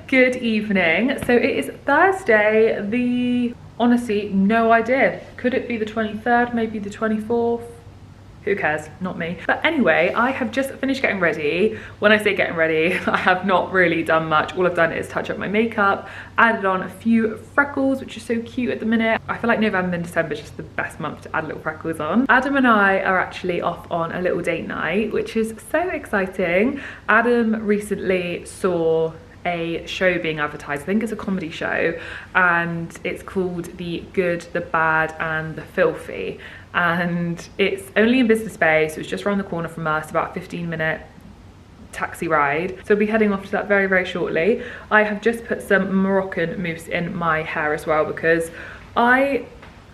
Good evening. So it is Thursday, honestly, no idea. Could it be the 23rd, maybe the 24th? Who cares? Not me. But anyway, I have just finished getting ready. When I say getting ready, I have not really done much. All I've done is touch up my makeup, added on a few freckles, which are so cute at the minute. I feel like November and December is just the best month to add little freckles on. Adam and I are actually off on a little date night, which is so exciting. Adam recently saw a show being advertised. I think it's a comedy show, and it's called The Good, the Bad and the Filthy, and it's only in Business Bay, so it's just around the corner from us, about a 15-minute taxi ride. So we'll be heading off to that very, very shortly. I have just put some Moroccan mousse in my hair as well, because I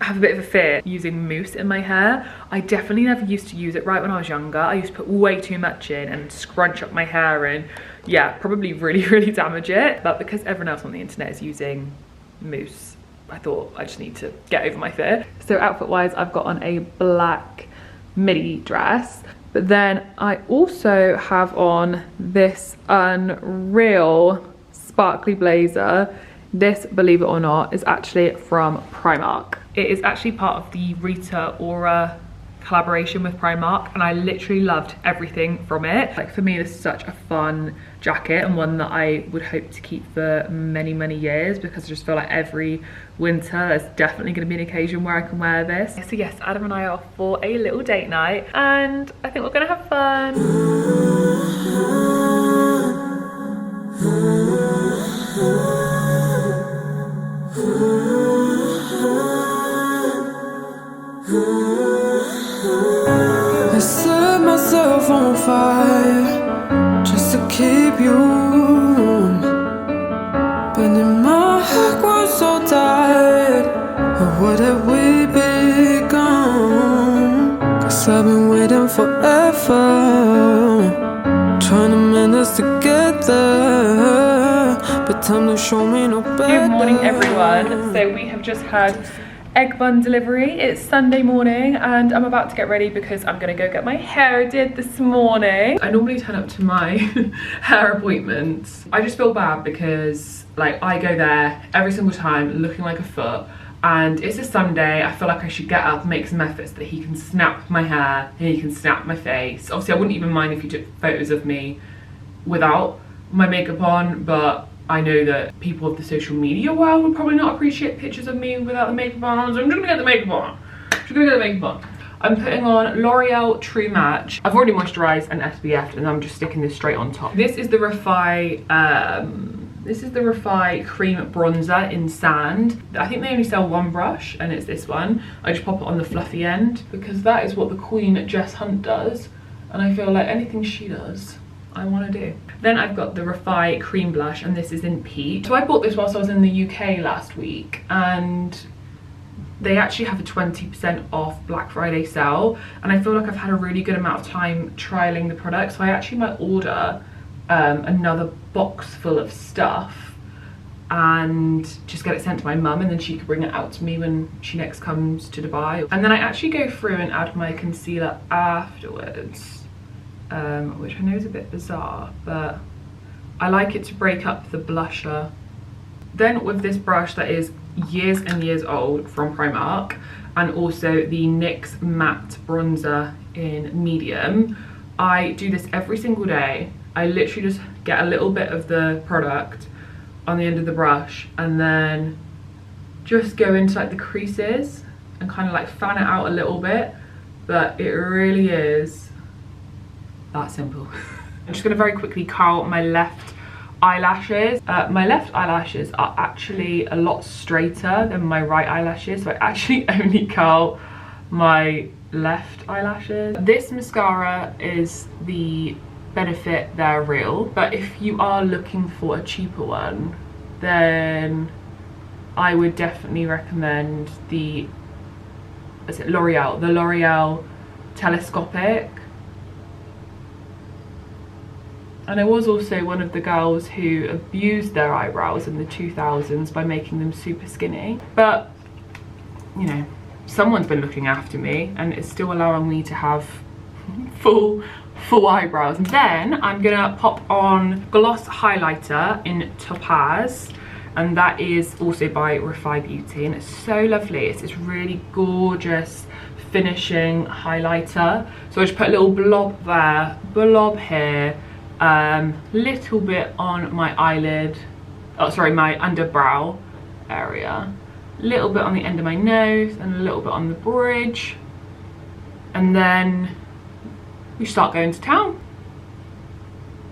have a bit of a fear using mousse in my hair. I definitely never used to use it right when I was younger. I used to put way too much in and scrunch up my hair and yeah, probably really, really damage it. But because everyone else on the internet is using mousse, I thought I just need to get over my fear. So outfit wise, I've got on a black midi dress, but then I also have on this unreal sparkly blazer. This, believe it or not, is actually from Primark. It is actually part of the Rita Ora collaboration with Primark, and I literally loved everything from it. Like, for me, this is such a fun jacket and one that I would hope to keep for many, many years, because I just feel like every winter there's definitely going to be an occasion where I can wear this. So yes, Adam and I are off for a little date night, and I think we're gonna have fun. I set myself on fire just to keep you warm, but in my heart grows so tired. Or would have we become? Cause I've been waiting forever, trying to mend us together, but time to show me no better. Good morning, everyone. So we have just had egg bun delivery. It's Sunday morning and I'm about to get ready because I'm gonna go get my hair did this morning. I normally turn up to my hair appointments. I just feel bad because like I go there every single time looking like a foot, and it's a Sunday. I feel like I should get up, make some efforts that he can snap my hair and he can snap my face. Obviously I wouldn't even mind if you took photos of me without my makeup on, but I know that people of the social media world would probably not appreciate pictures of me without the makeup on, so I'm just gonna get the makeup on. I'm putting on L'Oreal True Match. I've already moisturised and SPF'd, and I'm just sticking this straight on top. This is the Refy Cream Bronzer in Sand. I think they only sell one brush, and it's this one. I just pop it on the fluffy end, because that is what the Queen Jess Hunt does, and I feel like anything she does, I want to do. Then I've got the Refy Cream Blush, and this is in Peach. So I bought this whilst I was in the UK last week, and they actually have a 20% off Black Friday sale, and I feel like I've had a really good amount of time trialing the product, so I actually might order another box full of stuff and just get it sent to my mum, and then she could bring it out to me when she next comes to Dubai. And then I actually go through and add my concealer afterwards, which I know is a bit bizarre, but I like it to break up the blusher. Then with this brush that is years and years old from Primark, and also the NYX Matte Bronzer in Medium, I do this every single day. I literally just get a little bit of the product on the end of the brush and then just go into like the creases and kind of like fan it out a little bit, but it really is that simple. I'm just gonna very quickly curl my left eyelashes. My left eyelashes are actually a lot straighter than my right eyelashes, so I actually only curl my left eyelashes. This mascara is the Benefit They're Real, but if you are looking for a cheaper one, then I would definitely recommend the L'Oreal Telescopic. And I was also one of the girls who abused their eyebrows in the 2000s by making them super skinny. But, you know, someone's been looking after me, and it's still allowing me to have full full eyebrows. And then I'm gonna pop on gloss highlighter in Topaz, and that is also by Refy Beauty, and it's so lovely. It's this really gorgeous finishing highlighter. So I just put a little blob there, blob here, little bit on my eyelid, oh sorry, my underbrow area, little bit on the end of my nose, and a little bit on the bridge, and then we start going to town.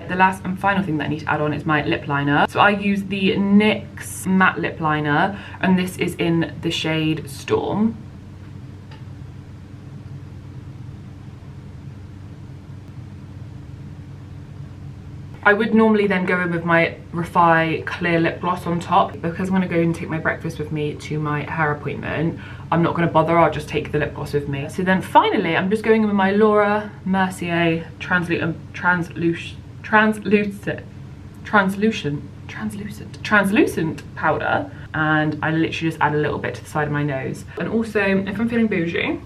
The last and final thing that I need to add on is my lip liner. So I use the NYX matte lip liner, and this is in the shade Storm. I would normally then go in with my Refy clear lip gloss on top. Because I'm going to go and take my breakfast with me to my hair appointment, I'm not going to bother, I'll just take the lip gloss with me. So then finally I'm just going in with my Laura Mercier translucent powder, and I literally just add a little bit to the side of my nose. And also, if I'm feeling bougie,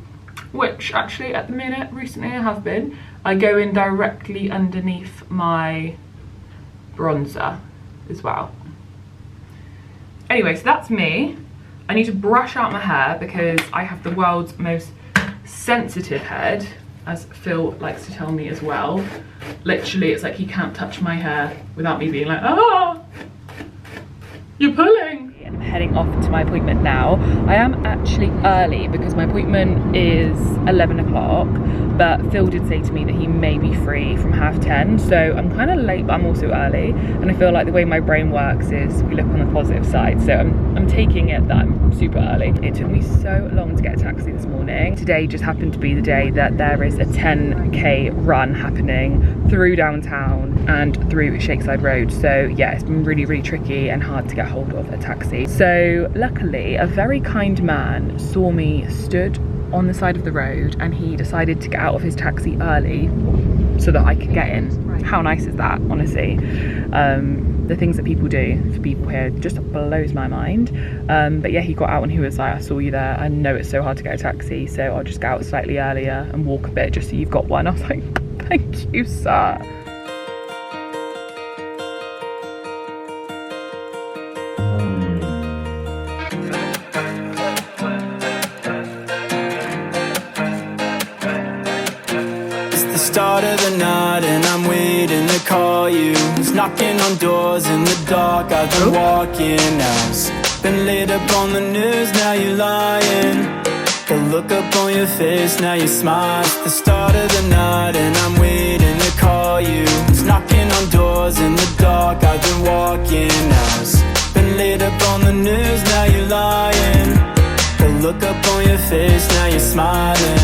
which actually at the minute recently I have been, I go in directly underneath my bronzer as well. Anyway, so that's me. I need to brush out my hair because I have the world's most sensitive head, as Phil likes to tell me as well. Literally, it's like he can't touch my hair without me being like, ah, you're pulling. I'm heading off to my appointment now. I am actually early because my appointment is 11 o'clock, but Phil did say to me that he may be free from 10:30, so I'm kind of late, but I'm also early, and I feel like the way my brain works is we look on the positive side, so I'm taking it that I'm super early. It took me so long to get a taxi this morning. Today just happened to be the day that there is a 10k run happening through downtown and through Shakeside Road, so yeah, it's been really, really tricky and hard to get hold of a taxi. So luckily a very kind man saw me stood on the side of the road, and he decided to get out of his taxi early so that I could get in. How nice is that, honestly? The things that people do for people here just blows my mind. But yeah, he got out and he was like, I saw you there, I know it's so hard to get a taxi, so I'll just get out slightly earlier and walk a bit just so you've got one. I was like, thank you, sir. Start of the night and I'm waiting to call you. It's knocking on doors in the dark, I've been walking house. Been laid up on the news, now you're lying. The look up on your face, now you smile. It's the start of the night and I'm waiting to call you. It's knocking on doors in the dark, I've been walking house. Been laid up on the news, now you're lying. The look up on your face, now you're smiling.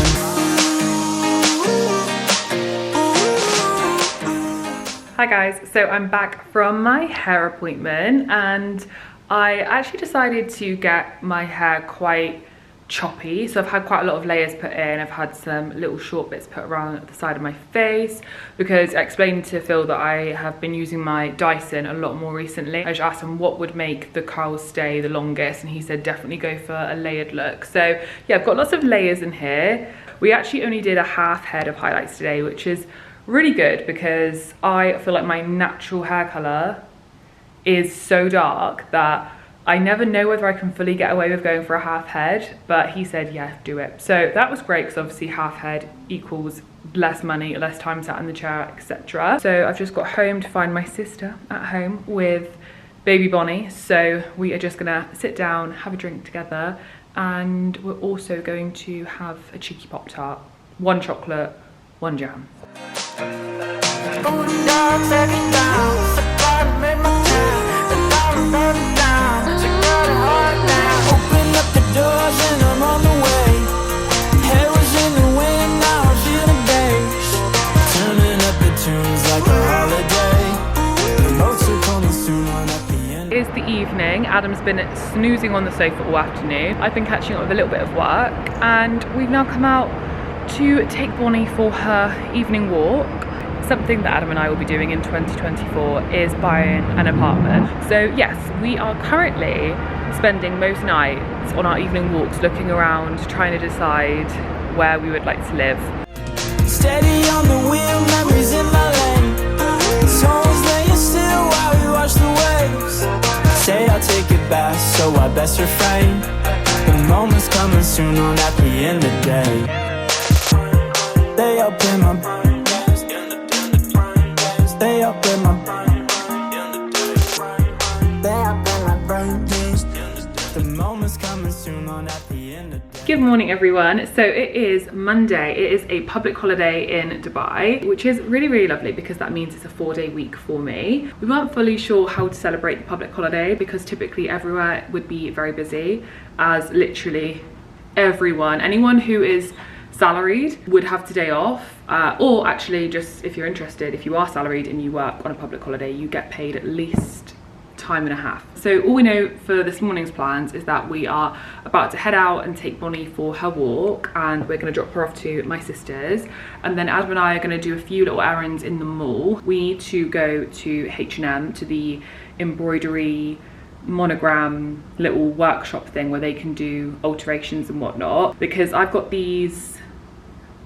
Hi guys, so I'm back from my hair appointment, and I actually decided to get my hair quite choppy. So I've had quite a lot of layers put in. I've had some little short bits put around the side of my face because I explained to Phil that I have been using my Dyson a lot more recently. I just asked him what would make the curls stay the longest, and he said definitely go for a layered look. So yeah, I've got lots of layers in here. We actually only did a half head of highlights today, which is really good because I feel like my natural hair colour is so dark that I never know whether I can fully get away with going for a half head, but he said yeah, do it. So that was great because obviously half head equals less money, less time sat in the chair, etc. So I've just got home to find my sister at home with baby Bonnie, so we are just gonna sit down, have a drink together, and we're also going to have a cheeky Pop-Tart, one chocolate, one jam. It is the evening. Adam's been snoozing on the sofa all afternoon. I've been catching up with a little bit of work, and we've now come out to take Bonnie for her evening walk. Something that Adam and I will be doing in 2024 is buying an apartment. So yes, we are currently spending most nights on our evening walks looking around, trying to decide where we would like to live. Steady on the wheel, memories in my lane. Souls laying still while we watch the waves. Say I'll take it back, so I best refrain. The moment's coming soon on at the end of the day. Stay up in my brain. Stay up in my brain. Stay up in my brain. The moment's coming soon on at the end of the day. Good morning everyone. So it is Monday. It is a public holiday in Dubai, which is really lovely because that means it's a 4-day week for me. We weren't fully sure how to celebrate the public holiday because typically everywhere would be very busy, as literally anyone who is salaried would have today off, or actually just if you're interested, if you are salaried and you work on a public holiday, you get paid at least time and a half. So all we know for this morning's plans is that we are about to head out and take Bonnie for her walk, and we're going to drop her off to my sister's, and then Adam and I are going to do a few little errands in the mall. We need to go to H&M, to the embroidery monogram little workshop thing where they can do alterations and whatnot, because I've got these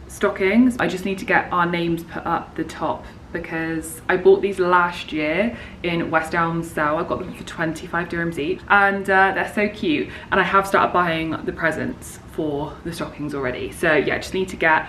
stockings. I just need to get our names put up the top because I bought these last year in West Elm's sale. I got them for 25 dirhams each, and they're so cute, and I have started buying the presents for the stockings already. So yeah, just need to get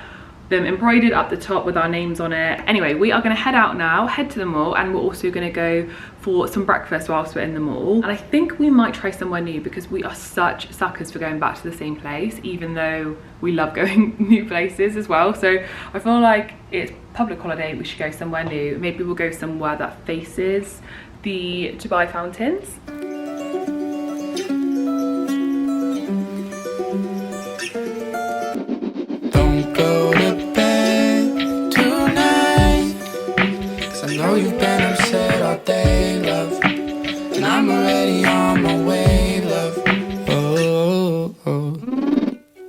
them embroidered up the top with our names on it. Anyway, we are going to head out now, head to the mall, and we're also going to go for some breakfast whilst we're in the mall. And I think we might try somewhere new because we are such suckers for going back to the same place, even though we love going new places as well. So I feel like it's public holiday, we should go somewhere new. Maybe we'll go somewhere that faces the Dubai fountains. Don't go to bed tonight, 'cause I know you've been upset all day, love, and I'm already on my way, love. Oh.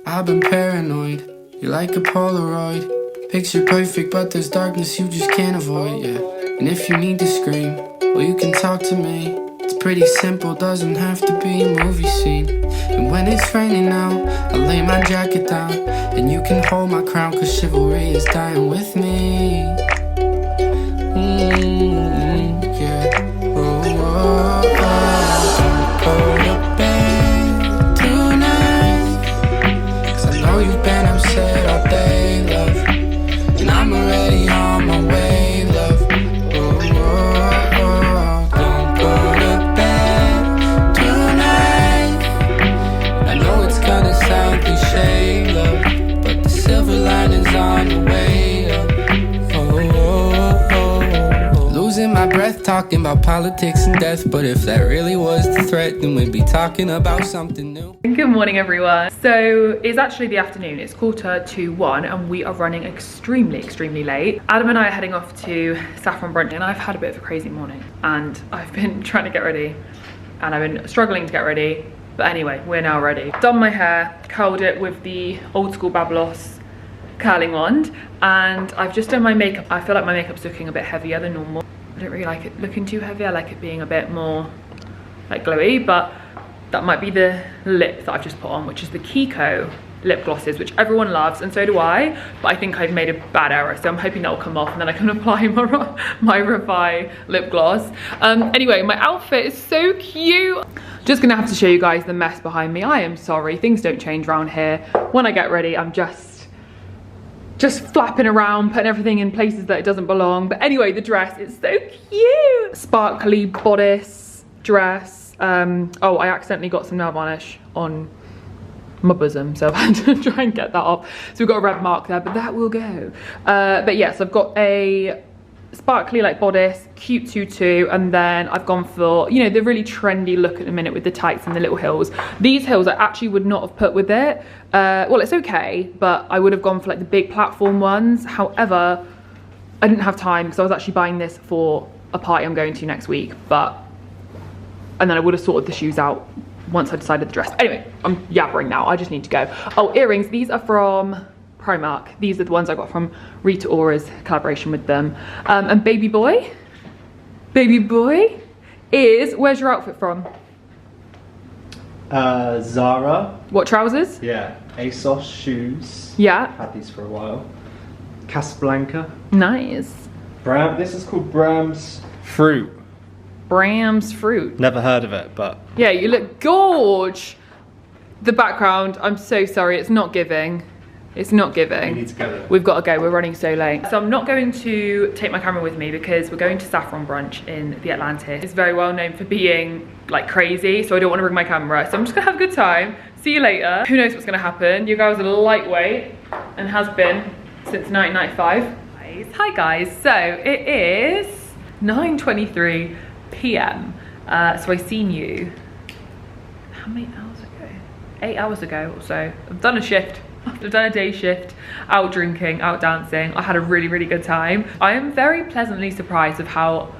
I've been paranoid, you're like a Polaroid. Picture perfect, but there's darkness you just can't avoid, yeah. And if you need to scream, well, you can talk to me. It's pretty simple, doesn't have to be a movie scene. And when it's raining out, I lay my jacket down, and you can hold my crown, 'cause chivalry is dying with me. Yeah. Oh. Don't go to bed tonight, 'cause I know you've been upset all day, love, and I'm already on my way, love. Don't go to bed tonight. I know it's gonna sound cliche, love, but the silver lining's on the way up. Losing my breath talking about politics and death, but if that really was the threat, then we'd be talking about something new. Good morning everyone. So it's actually the afternoon, it's 1:45, and we are running extremely late. Adam and I are heading off to Saffron Brunch, and I've had a bit of a crazy morning, and I've been trying to get ready, and I've been struggling to get ready, but anyway, we're now ready. Done my hair, curled it with the old school Bablos curling wand, and I've just done my makeup. I feel like my makeup's looking a bit heavier than normal. I don't really like it looking too heavy. I like it being a bit more like glowy, but that might be the lip that I've just put on, which is the Kiko lip glosses, which everyone loves, and so do I, but I think I've made a bad error, so I'm hoping that'll come off and then I can apply my Revi lip gloss. Anyway, my outfit is so cute. Just gonna have to show you guys the mess behind me. I am sorry, things don't change around here. When I get ready, I'm just flapping around, putting everything in places that it doesn't belong. But anyway, the dress is so cute. Sparkly bodice dress. Oh, I accidentally got some nail varnish on my bosom, so I had to try and get that off. So we've got a red mark there, but that will go. But yes, I've got a sparkly like bodice, cute tutu, and then I've gone for, you know, the really trendy look at the minute with the tights and the little heels. These heels I actually would not have put with it. Well, it's okay, but I would have gone for like the big platform ones. However, I didn't have time because I was actually buying this for a party I'm going to next week, and then I would have sorted the shoes out once I decided the dress. Anyway, I'm yabbering now, I just need to go. Oh, earrings, these are from Primark. These are the ones I got from Rita Ora's collaboration with them. And baby boy is, where's your outfit from? Zara. What, trousers? Yeah. ASOS shoes. Yeah. Had these for a while. Casablanca. Nice. This is called Bram's Fruit. Bram's Fruit. Never heard of it, but... Yeah, you look gorge. The background, I'm so sorry, it's not giving. It's not giving. We need to go there. We've got to go, we're running so late. So I'm not going to take my camera with me because we're going to Saffron Brunch in the Atlantic. It's very well known for being like crazy, so I don't want to bring my camera. So I'm just gonna have a good time. See you later. Who knows what's gonna happen? Your girl's a lightweight and has been since 1995. Hi guys, so it is 9:23 p.m. So I seen you, how many hours ago? 8 hours ago or so. I've done a shift. I've done a day shift, out drinking, out dancing. I had a really, really good time. I am very pleasantly surprised of how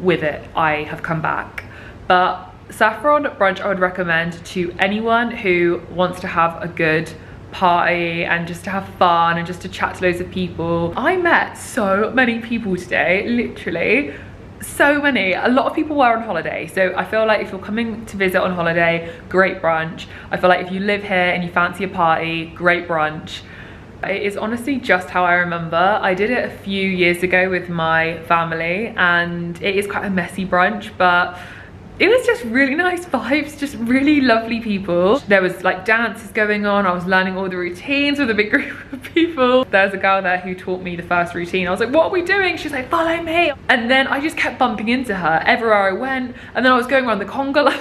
with it I have come back. But Saffron Brunch I would recommend to anyone who wants to have a good party and just to have fun and just to chat to loads of people. I met so many people today, literally. So many. A lot of people were on holiday, so I feel like if you're coming to visit on holiday, great brunch. I feel like if you live here and you fancy a party, great brunch. It is honestly just how I remember. I did it a few years ago with my family and it is quite a messy brunch, but it was just really nice vibes, just really lovely people. There was like dances going on. I was learning all the routines with a big group of people. There's a girl there who taught me the first routine. I was like, what are we doing? She's like, follow me. And then I just kept bumping into her everywhere I went. And then I was going around the conga line.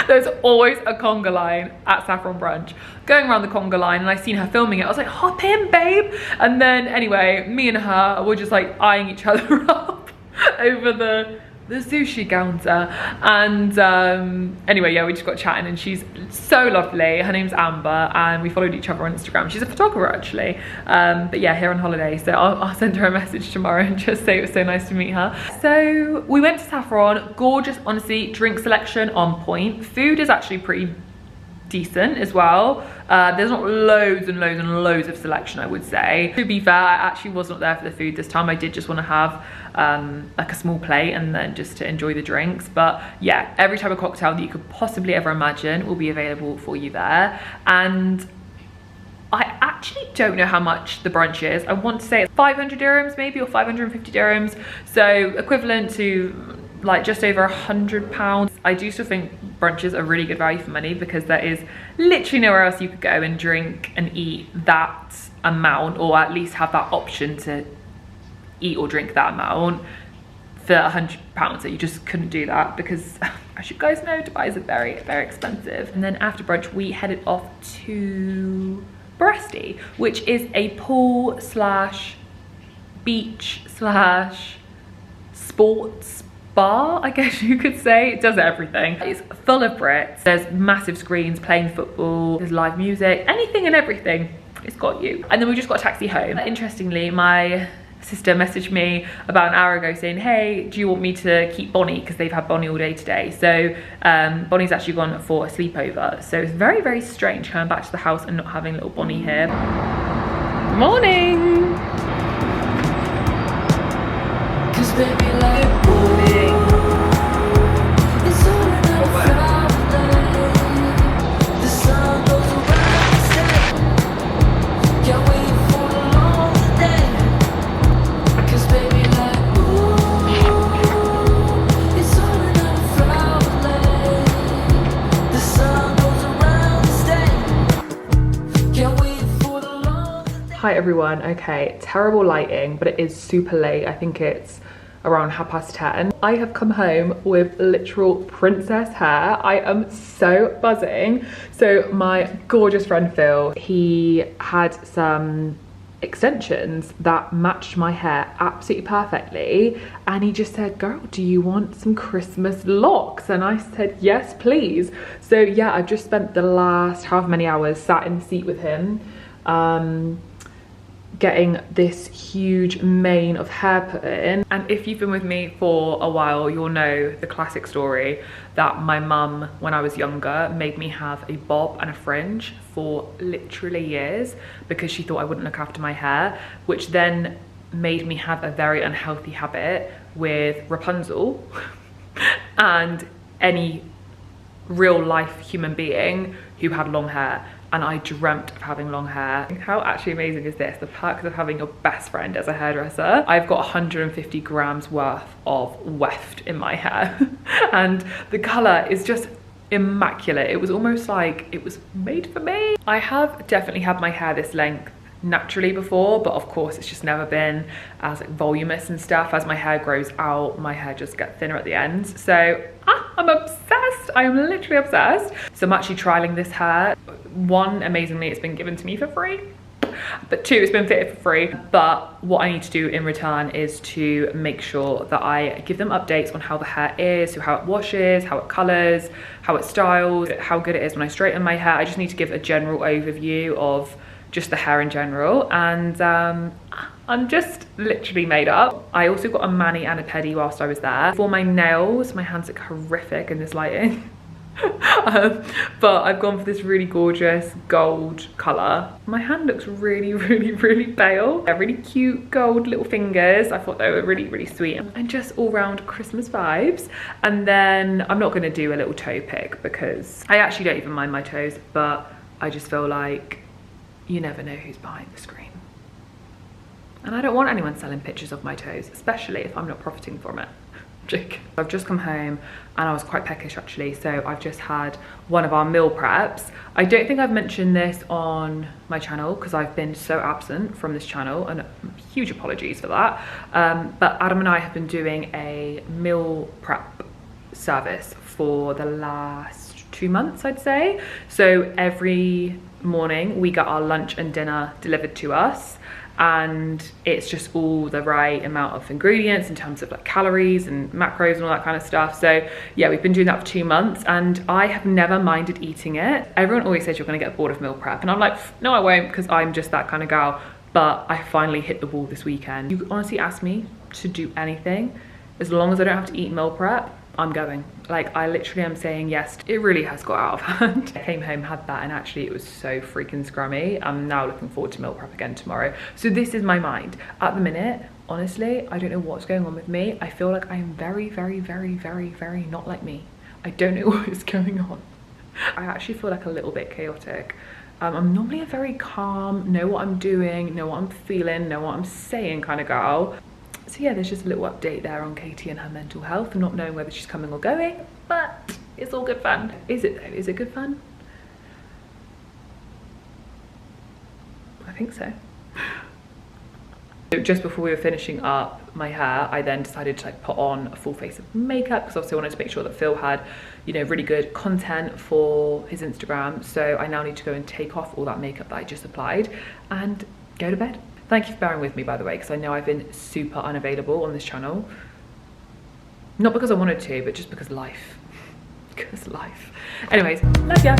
There's always a conga line at Saffron Brunch. Going around the conga line and I seen her filming it. I was like, hop in, babe. And then anyway, me and her were just like eyeing each other up over the sushi counter. And anyway, yeah, we just got chatting and she's so lovely. Her name's Amber and we followed each other on Instagram. She's a photographer actually, but yeah, here on holiday, so I'll send her a message tomorrow and just say it was so nice to meet her. So we went to Saffron. Gorgeous, honestly. Drink selection on point. Food is actually pretty decent as well. There's not loads and loads and loads of selection, I would say. To be fair, I actually was not there for the food this time. I did just want to have like a small plate and then just to enjoy the drinks. But yeah, every type of cocktail that you could possibly ever imagine will be available for you there. And I actually don't know how much the brunch is. I want to say it's 500 dirhams maybe, or 550 dirhams. So equivalent to like just over £100. I do still think brunches are really good value for money because there is literally nowhere else you could go and drink and eat that amount, or at least have that option to eat or drink that amount for £100. So you just couldn't do that because, as you guys know, Dubai is very, very expensive. And then after brunch, we headed off to Brunch, which is a pool slash beach slash sports bar, I guess you could say. It does everything. It's full of Brits. There's massive screens playing football, there's live music, anything and everything. It's got you. And then we just got a taxi home. Interestingly, my sister messaged me about an hour ago saying, hey, do you want me to keep Bonnie? Because they've had Bonnie all day today. So Bonnie's actually gone for a sleepover. So it's very, very strange coming back to the house and not having little Bonnie here. Morning. Baby, like morning. It's all enough Friday. The sun goes around the sky. Can't wait for the long day. 'Cause baby, like ooh, it's all enough Friday. The sun goes around the sky. Can't wait for the long day. Hi everyone. Okay, terrible lighting, but it is super late. I think it's around 10:30. I have come home with literal princess hair. I am so buzzing. So my gorgeous friend Phil, he had some extensions that matched my hair absolutely perfectly, and he just said, girl, do you want some Christmas locks? And I said, yes please. So yeah, I've just spent the last however many hours sat in the seat with him, getting this huge mane of hair put in. And if you've been with me for a while, you'll know the classic story that my mum, when I was younger, made me have a bob and a fringe for literally years because she thought I wouldn't look after my hair, which then made me have a very unhealthy habit with Rapunzel and any real life human being who had long hair. and I dreamt of having long hair. How actually amazing is this? The perks of having your best friend as a hairdresser. I've got 150 grams worth of weft in my hair and the colour is just immaculate. It was almost like it was made for me. I have definitely had my hair this length naturally before, but of course it's just never been as voluminous and stuff. As my hair grows out, my hair just gets thinner at the ends. So I'm obsessed. I am literally obsessed. So I'm actually trialing this hair. One, amazingly, it's been given to me for free. But two, it's been fitted for free. But what I need to do in return is to make sure that I give them updates on how the hair is, so how it washes, how it colors, how it styles, how good it is when I straighten my hair. I just need to give a general overview of just the hair in general, and I'm just literally made up. I also got a mani and a pedi whilst I was there. For my nails, my hands look horrific in this lighting. But I've gone for this really gorgeous gold colour. My hand looks really, really, really pale. They're really cute gold little fingers. I thought they were really, really sweet. And just all round Christmas vibes. And then I'm not going to do a little toe pick because I actually don't even mind my toes, but I just feel like you never know who's behind the screen. And I don't want anyone selling pictures of my toes, especially if I'm not profiting from it. Joke. I've just come home and I was quite peckish actually, so I've just had one of our meal preps. I don't think I've mentioned this on my channel because I've been so absent from this channel, and huge apologies for that. But Adam and I have been doing a meal prep service for the last 2 months, I'd say. So every morning we get our lunch and dinner delivered to us, and it's just all the right amount of ingredients in terms of like calories and macros and all that kind of stuff. So yeah, we've been doing that for 2 months and I have never minded eating it. Everyone always says you're gonna get bored of meal prep, and I'm like, no I won't, because I'm just that kind of gal. But I finally hit the wall this weekend. You honestly ask me to do anything, as long as I don't have to eat meal prep, I'm going. Like, I literally am saying yes. It really has got out of hand. I came home, had that, and actually it was so freaking scrummy. I'm now looking forward to meal prep again tomorrow. So this is my mind. At the minute, honestly, I don't know what's going on with me. I feel like I am very, very, very, very, very not like me. I don't know what is going on. I actually feel like a little bit chaotic. I'm normally a very calm, know what I'm doing, know what I'm feeling, know what I'm saying kind of girl. So yeah, there's just a little update there on Katy and her mental health and not knowing whether she's coming or going, but it's all good fun. Is it though? Is it good fun? I think so. Just before we were finishing up my hair, I then decided to like put on a full face of makeup because obviously I wanted to make sure that Phil had, you know, really good content for his Instagram. So I now need to go and take off all that makeup that I just applied and go to bed. Thank you for bearing with me, by the way, because I know I've been super unavailable on this channel. Not because I wanted to, but just because life. Because life. Anyways, love ya.